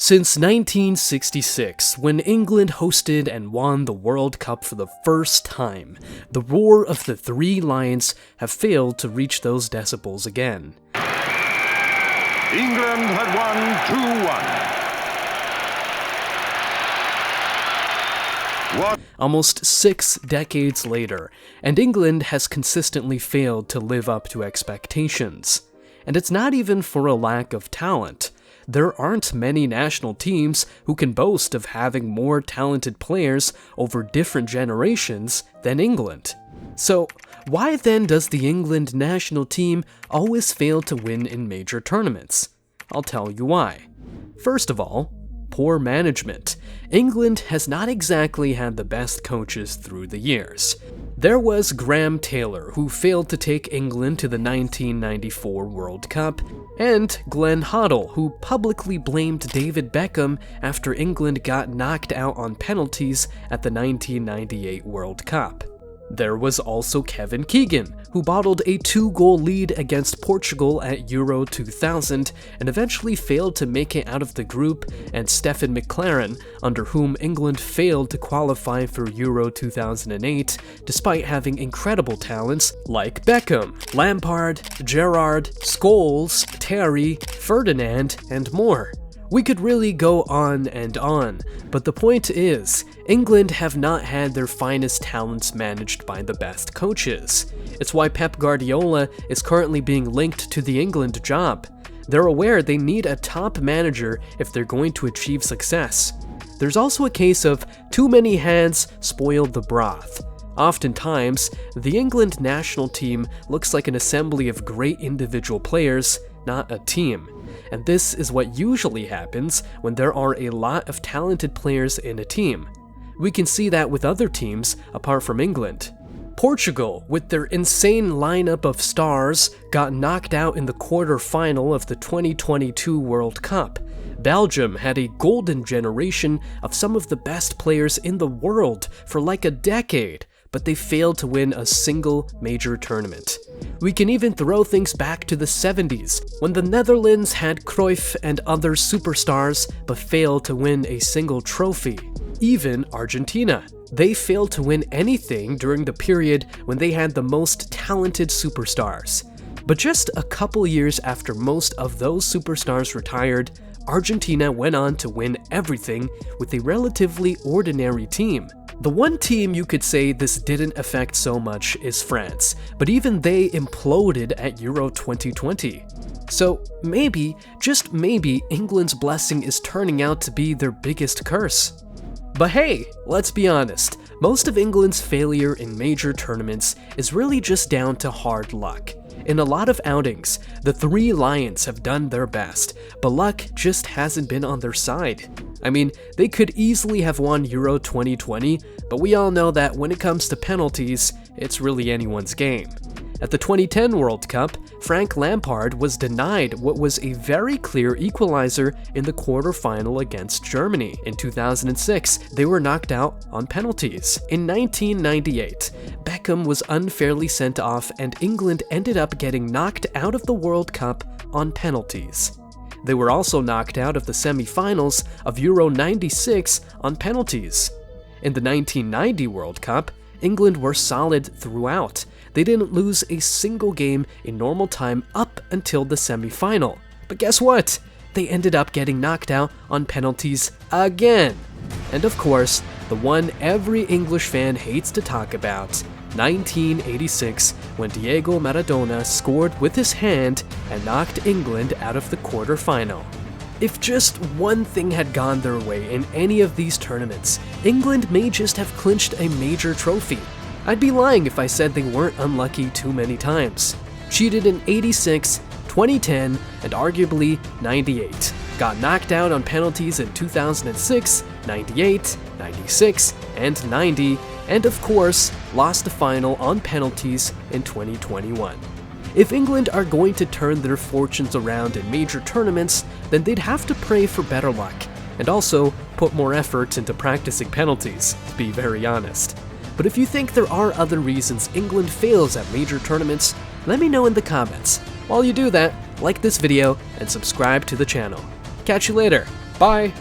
Since 1966, when England hosted and won the World Cup for the first time, the roar of the Three Lions have failed to reach those decibels again. England had won 2-1. Almost 6 decades later, and England has consistently failed to live up to expectations. And it's not even for a lack of talent. There aren't many national teams who can boast of having more talented players over different generations than England. So, why then does the England national team always fail to win in major tournaments? I'll tell you why. First of all, poor management. England has not exactly had the best coaches through the years. There was Graham Taylor, who failed to take England to the 1994 World Cup, and Glenn Hoddle, who publicly blamed David Beckham after England got knocked out on penalties at the 1998 World Cup. There was also Kevin Keegan, who bottled a 2-goal lead against Portugal at Euro 2000 and eventually failed to make it out of the group, and Stephen McLaren, under whom England failed to qualify for Euro 2008 despite having incredible talents like Beckham, Lampard, Gerrard, Scholes, Terry, Ferdinand, and more. We could really go on and on, but the point is, England have not had their finest talents managed by the best coaches. It's why Pep Guardiola is currently being linked to the England job. They're aware they need a top manager if they're going to achieve success. There's also a case of too many hands spoil the broth. Oftentimes, the England national team looks like an assembly of great individual players, not a team. And this is what usually happens when there are a lot of talented players in a team. We can see that with other teams apart from England. Portugal, with their insane lineup of stars, got knocked out in the quarter-final of the 2022 World Cup. Belgium had a golden generation of some of the best players in the world for like a decade, but they failed to win a single major tournament. We can even throw things back to the 70s, when the Netherlands had Cruyff and other superstars, but failed to win a single trophy. Even Argentina. They failed to win anything during the period when they had the most talented superstars. But just a couple years after most of those superstars retired, Argentina went on to win everything with a relatively ordinary team. The one team you could say this didn't affect so much is France, but even they imploded at Euro 2020. So maybe, just maybe, England's blessing is turning out to be their biggest curse. But hey, let's be honest, most of England's failure in major tournaments is really just down to hard luck. In a lot of outings, the Three Lions have done their best, but luck just hasn't been on their side. I mean, they could easily have won Euro 2020, but we all know that when it comes to penalties, it's really anyone's game. At the 2010 World Cup, Frank Lampard was denied what was a very clear equalizer in the quarterfinal against Germany. In 2006, they were knocked out on penalties. In 1998, Beckham was unfairly sent off and England ended up getting knocked out of the World Cup on penalties. They were also knocked out of the semi-finals of Euro 96 on penalties. In the 1990 World Cup, England were solid throughout. They didn't lose a single game in normal time up until the semi-final. But guess what? They ended up getting knocked out on penalties again. And of course, the one every English fan hates to talk about, 1986, when Diego Maradona scored with his hand and knocked England out of the quarterfinal. If just one thing had gone their way in any of these tournaments, England may just have clinched a major trophy. I'd be lying if I said they weren't unlucky too many times. Cheated in 86, 2010, and arguably 98. Got knocked out on penalties in 2006, 98, 96, and 90, and of course, lost the final on penalties in 2021. If England are going to turn their fortunes around in major tournaments, then they'd have to pray for better luck, and also put more effort into practicing penalties, to be very honest. But if you think there are other reasons England fails at major tournaments, let me know in the comments. While you do that, like this video and subscribe to the channel. Catch you later! Bye!